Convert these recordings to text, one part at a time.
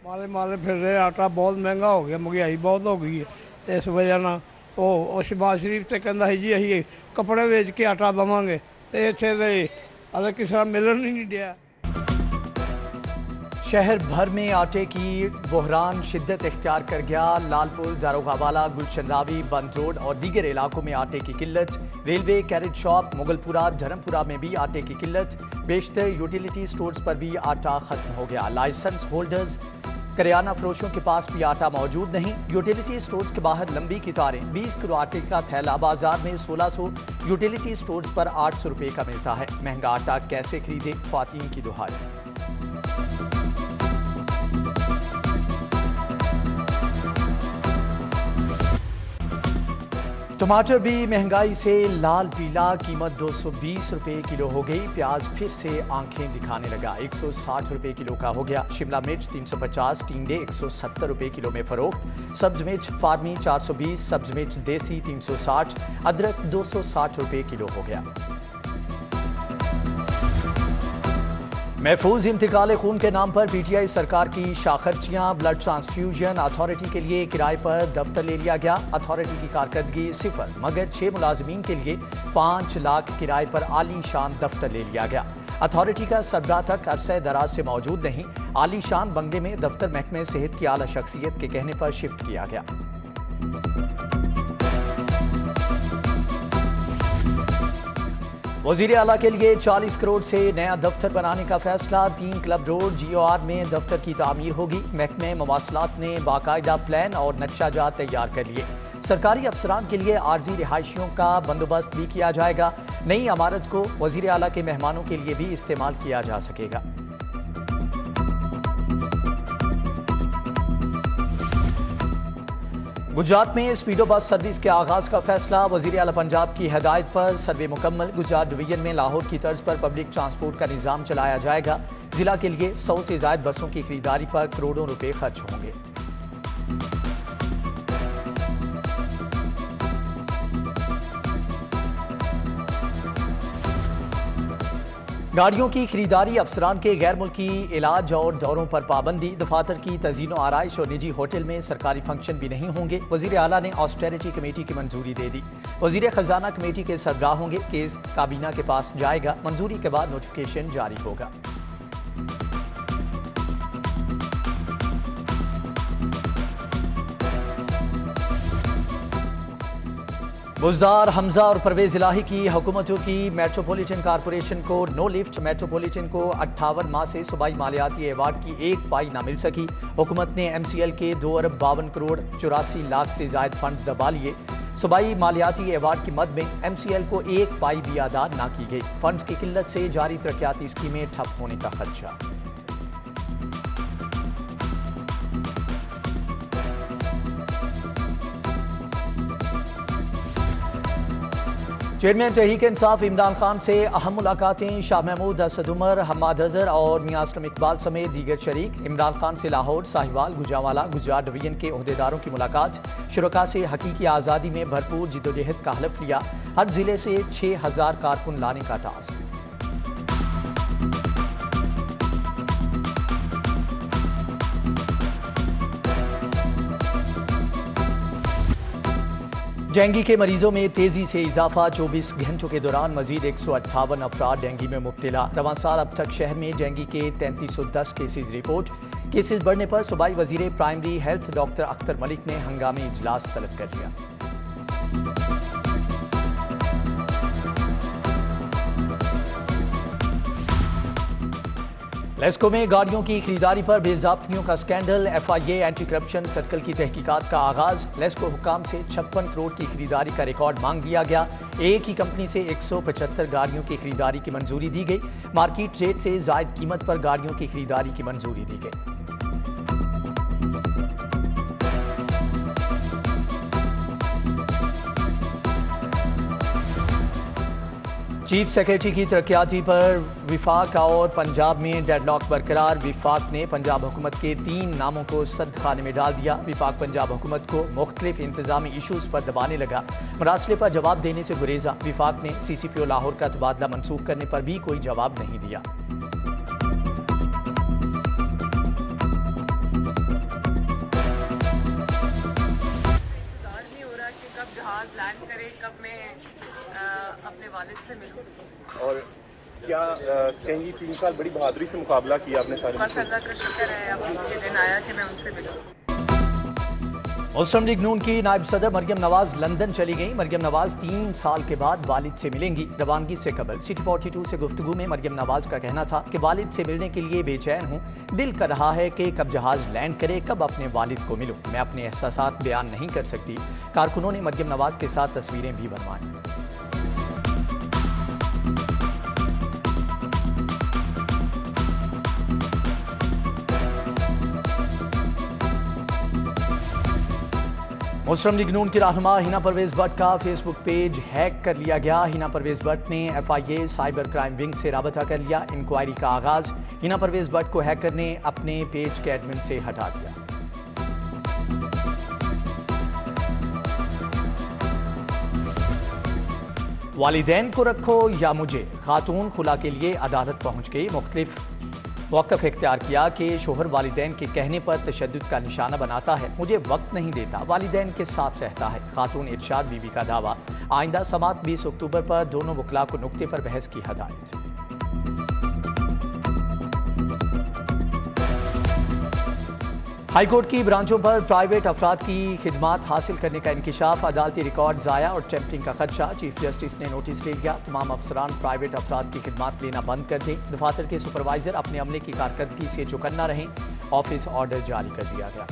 मारे मारे फिर रहे, आटा बहुत महंगा हो गया, महंगाई बहुत हो गई है। इस वजह ना ਉਹ ਸ਼ਹਿਬਾਜ਼ ਸ਼ਰੀਫ ਤੇ ਕਹਿੰਦਾ ਸੀ ਜੀ ਅਸੀਂ ਕੱਪੜੇ ਵੇਚ ਕੇ ਆਟਾ ਦੇਵਾਂਗੇ, ਤੇ ਇੱਥੇ ਦੇ ਅਰੇ ਕਿਸੇ ਨੂੰ ਮਿਲਣ ਹੀ ਨਹੀਂ ਡਿਆ। शहर भर में आटे की बहरान शिद्दत इख्तियार कर गया। लालपुर, दारोगावाला, गुलशन रावी, बंद रोड और दीगर इलाकों में आटे की किल्लत। रेलवे, कैरेट शॉप, मुगलपुरा, धर्मपुरा में भी आटे की किल्लत। बेशतर यूटिलिटी स्टोर्स पर भी आटा खत्म हो गया। लाइसेंस होल्डर्स, करियाना फरोशों के पास भी आटा मौजूद नहीं। यूटिलिटी स्टोर्स के बाहर लंबी कतारें। 20 किलो आटे का थैला बाजार में 1600, यूटिलिटी स्टोर्स पर 800 रुपए का मिलता है। महंगा आटा कैसे खरीदे, ख्वातीन की दुहाई। टमाटर भी महंगाई से लाल पीला, कीमत 220 रुपए किलो हो गई। प्याज फिर से आंखें दिखाने लगा, 160 रुपए किलो का हो गया। शिमला मिर्च 350, टिंडे 170 रुपए किलो में फरोख्त। सब्ज मिर्च फार्मी 420, सब्ज मिर्च देसी 360, अदरक 260 रुपए किलो हो गया। महफूज इंतकाल खून के नाम पर पीटीआई सरकार की शाखर्चियां। ब्लड ट्रांसफ्यूजन अथॉरिटी के लिए किराए पर दफ्तर ले लिया गया। अथॉरिटी की कारकर्दगी 0, मगर 6 मुलाजमीन के लिए 5 लाख किराए पर आलीशान दफ्तर ले लिया गया। अथॉरिटी का सरबराह तक अरसे दराज से मौजूद नहीं। आलीशान बंगले में दफ्तर महकमे सेहत की आला शख्सियत के कहने पर शिफ्ट किया गया। वजीर आला के लिए 40 करोड़ से नया दफ्तर बनाने का फैसला। 3 क्लब रोड GOR में दफ्तर की तामीर होगी। महकमे मवासलात ने बाकायदा प्लान और नक्शाजात तैयार कर लिए। सरकारी अफसरान के लिए आर्जी रिहायशियों का बंदोबस्त भी किया जाएगा। नई इमारत को वजीर आला के मेहमानों के लिए भी इस्तेमाल किया जा सकेगा। गुजरात में स्पीडो बस सर्विस के आगाज का फैसला। वजीर आला पंजाब की हदायत पर सर्वे मुकम्मल। गुजरात डिवीजन में लाहौर की तर्ज पर पब्लिक ट्रांसपोर्ट का निजाम चलाया जाएगा। जिला के लिए 100 से ज्यादा बसों की खरीदारी पर करोड़ों रुपए खर्च होंगे। गाड़ियों की खरीदारी, अफसरान के गैर मुल्की इलाज और दौरों पर पाबंदी। दफातर की तज़ीनो आराइश और निजी होटल में सरकारी फंक्शन भी नहीं होंगे। वजीर आला ने ऑस्टेरिटी कमेटी की मंजूरी दे दी। वजीर खजाना कमेटी के सरबराह होंगे। केस काबीना के पास जाएगा। मंजूरी के बाद नोटिफिकेशन जारी होगा। बुज़दार, हमजा और परवेज इलाही की हुकूमतों की मेट्रोपॉलिटन कॉरपोरेशन को नो लिफ्ट। मेट्रोपॉलिटन को 58 माह से सूबाई मालियाती अवार्ड की 1 पाई ना मिल सकी। हुकूमत ने MCL के 2 अरब 52 करोड़ 84 लाख से जायद फंड दबा लिए। सूबाई मालियाती अवार्ड की मद में MCL को 1 पाई भी अदा ना की गई। फंड की किल्लत से जारी तरक्याती स्कीमें ठप होने का खदशा। चेयरमैन तहरीक इंसाफ इमरान खान से अहम मुलाकातें। शाह महमूद, असद उमर, हम्माद अजहर और मियां असलम इकबाल समेत दीगर शरीक। इमरान खान से लाहौर, साहिवाल, गुजरांवाला, गुजरात डिवीजन के ओहदेदारों की मुलाकात। शुरका से हकीकी आज़ादी में भरपूर जिद्दोजहद का हलफ लिया। हर जिले से 6000 कारकुन लाने का टास्क। डेंगू के मरीजों में तेजी से इजाफा। 24 घंटों के दौरान मजीद 158 अफराद डेंगू में मुब्तला। रवां साल अब तक शहर में डेंगू के 3310 केसेज रिपोर्ट। केसेज बढ़ने पर सूबाई वजीर primary health doctor Akhtar Malik ने हंगामी इजलास तलब कर लिया। लेस्को में गाड़ियों की खरीदारी पर बेज़ाब्तियों का scandal. FIA anti corruption circle की तहकीकात का आगाज। लेस्को हुकाम से 56 करोड़ की खरीदारी का रिकॉर्ड मांग लिया गया। एक ही कंपनी से 175 गाड़ियों की खरीदारी की मंजूरी दी गई। मार्केट रेट से जायद कीमत पर गाड़ियों की खरीदारी की मंजूरी दी गई। चीफ सेक्रेटरी की तरक्याती पर विफाक और पंजाब में डेडलॉक बरकरार। विफाक ने पंजाब हुकूमत के 3 नामों को सद्दखाने में डाल दिया। विफाक पंजाब हुकूमत को मुख्तलिफ इंतजामी इशूज़ पर दबाने लगा। मरासले पर जवाब देने से गुरेजा। विफाक ने CCPO लाहौर का तबादला मनसूख करने पर भी कोई जवाब नहीं दिया। लैंड करे, कब मैं अपने वालिद से मिलूं। और क्या कहेंगी 3 साल बड़ी बहादुरी से मुकाबला किया आपने सारे बस अल्लाह का शुक्र है अब ये दिन आया कि मैं उनसे मिलूं। मुस्लिम लीग नून की नायब सदर मरियम नवाज लंदन चली गई। मरियम नवाज 3 साल के बाद वालिद से मिलेंगी। रवानगी से कबल सिटी 42 से गुफ्तगू में मरियम नवाज का कहना था कि वालिद से मिलने के लिए बेचैन हूँ, दिल कर रहा है कि कब जहाज लैंड करे, कब अपने वालिद को मिलूं। मैं अपने एहसासात बयान नहीं कर सकती। कारकुनों ने मरियम नवाज के साथ तस्वीरें भी बनवाई। मुस्लिम लीग नून की रहनुमा हिना परवेज भट्ट का फेसबुक पेज हैक कर लिया गया। हिना परवेज भट्ट ने FIA साइबर क्राइम विंग से राबता कर लिया। इंक्वायरी का आगाज। हिना परवेज भट्ट को हैकर ने अपने पेज के एडमिन से हटा दिया। वालिदैन को रखो या मुझे, खातून खुला के लिए अदालत पहुंच गई। मुख्तलिफ मौक़िफ़ इख्तियार किया कि शोहर वालिदैन के कहने पर तशद्दुद का निशाना बनाता है, मुझे वक्त नहीं देता, वालिदैन के साथ रहता है। खातून इरशाद बीबी का दावा। आइंदा समात 20 अक्टूबर पर दोनों वकला को नुक्ते पर बहस की हदायत। हाईकोर्ट की ब्रांचों पर प्राइवेट अफराद की खिदमात हासिल करने का इंकिशाफ। अदालती रिकॉर्ड ज़ाया और टेम्परिंग का खदशा। चीफ जस्टिस ने नोटिस ले लिया। तमाम अफसरान प्राइवेट अफराद की खिदमात लेना बंद कर दें। दफातर के सुपरवाइजर अपने अमले की कारकर्दगी से चौकन्ना रहें। ऑफिस ऑर्डर जारी कर दिया गया।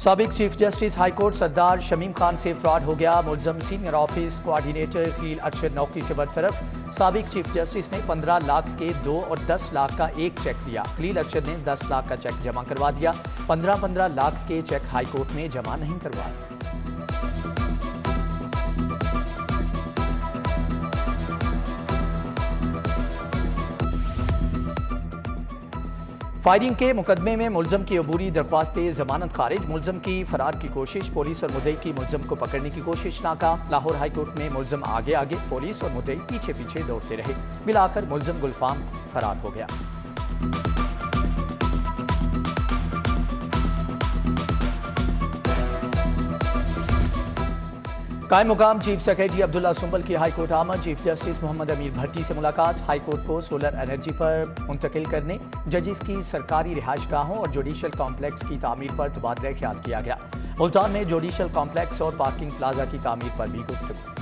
साबिक chief justice high court Sardar Shamim Khan से फ्रॉड हो गया। मुलजम senior office coordinator Khalil Arshad नौकरी से बरतरफ। साबिक चीफ जस्टिस ने 15 लाख के 2 और 10 लाख का एक चेक दिया। खलील अरशद ने 10 लाख का चेक जमा करवा दिया। 15-15 लाख के चेक हाईकोर्ट में जमा नहीं करवाए। फायरिंग के मुकदमे में मुलजम की अबूरी दरख्वास्त जमानत खारिज। मुलजम की फरार की कोशिश। पुलिस और मुद्दई की मुलजम को पकड़ने की कोशिश नाकाम। लाहौर हाईकोर्ट में मुलजम आगे आगे, पुलिस और मुद्दई पीछे पीछे दौड़ते रहे। बिलाखिर मुलजम गुलफाम फरार हो गया। कायम मुकाम चीफ सेक्रेटरी अब्दुल्ला सुंबल की हाईकोर्ट आमद। चीफ जस्टिस मोहम्मद अमीर भट्टी से मुलाकात। हाईकोर्ट को सोलर एनर्जी पर मुंतकिल करने, जजेस की सरकारी रिहाइशगाहों और जुडिशल कॉम्प्लेक्स की तामीर पर तबादला ख्याल किया गया। मुल्तान में जुडिशल कॉम्प्लेक्स और पार्किंग प्लाजा की तामीर पर भी गुफ्तगू।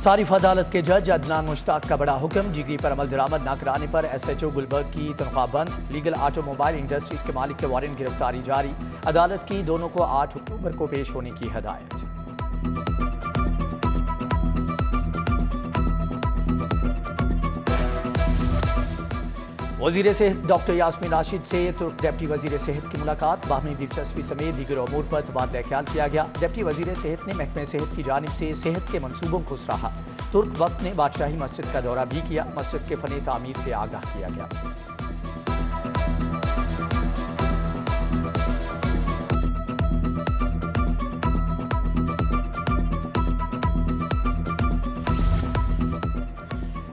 सारिफ अदालत के जज अदनान मुश्ताक का बड़ा हुक्म। जिगरी पर अमल दरामद न कराने पर SHO गुलबर्ग की तनख्वाह बंद। लीगल ऑटोमोबाइल इंडस्ट्रीज के मालिक के वारंट गिरफ्तारी जारी। अदालत की दोनों को 8 अक्टूबर को पेश होने की हदायत। वज़ीर सेहत डॉक्टर यास्मीन राशिद से तुर्क डिप्टी वज़ीर सेहत की मुलाकात। बाहमी दिलचस्पी समेत दीगर अमूर पर तबादला ख्याल किया गया। डिप्टी वज़ीर सेहत ने महकमे सेहत की जानिब से सेहत के मनसूबों को सराहा। तुर्क वक्त ने बादशाही मस्जिद का दौरा भी किया। मस्जिद के फनी तामीर से आगाह किया गया।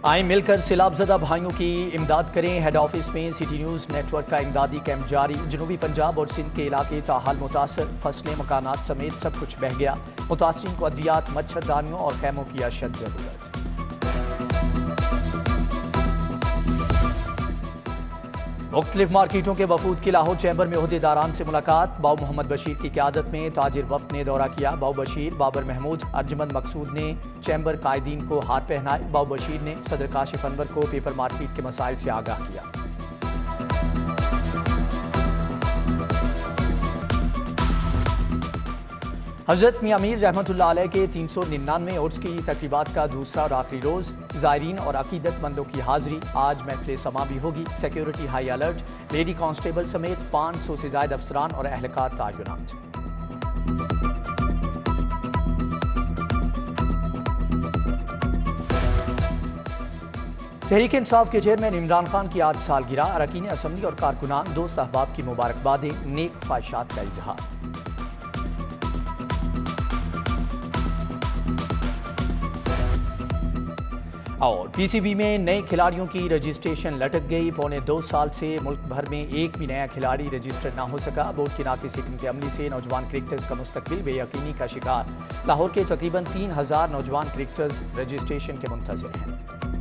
आए मिलकर सैलाबज़दा भाइयों की इमदाद करें। हेड ऑफिस में सिटी न्यूज़ नेटवर्क का इमदादी कैंप जारी। जनूबी पंजाब और सिंध के इलाके ताहाल मुतासर। फसलें, मकानात समेत सब कुछ बह गया। मुतासरीन को अद्वियात, मच्छरदानियों और खैमों की अशद जरूरत। मुख्तलिफ मार्केटों के वफूद की लाहौर चैम्बर में ओहदेदारान से मुलाकात। बाऊ मोहम्मद बशीर की क़यादत में ताजिर वफ़द ने दौरा किया। बाऊ बशीर, बाबर महमूद, अर्जमंद मकसूद ने चैम्बर कायदीन को हार पहनाए। बाऊ बशीर ने सदर काशिफ अनवर को पेपर मार्केट के मसाइल से आगाह किया। हज़रत मियां मीर रहमतुल्लाह अलैह के 399वें उर्स की तकरीबात का दूसरा और आखिरी रोज़। ज़ायरीन और अकीदतमंदों की हाज़िरी। आज महफिल समा भी होगी। Security high alert. Lady constable समेत 500 से ज़ायद अफसरान और अहलकार तैनात। तहरीक इंसाफ के चेयरमैन इमरान खान की आज सालगिरह। अरकान असम्बली और कारकुनान दोस्त अहबाब की मुबारकबादें, नेक ख्वाहिशात का इजहार। और पीसीबी में नए खिलाड़ियों की रजिस्ट्रेशन लटक गई। पौने 2 साल से मुल्क भर में एक भी नया खिलाड़ी रजिस्टर ना हो सका। बोर्ड की नाती सीटिंग के अमली से नौजवान क्रिकेटर्स का मुस्तकबिल बेयकीनी का शिकार। लाहौर के तकरीबन 3000 नौजवान क्रिकेटर्स रजिस्ट्रेशन के मुंतज़िर हैं।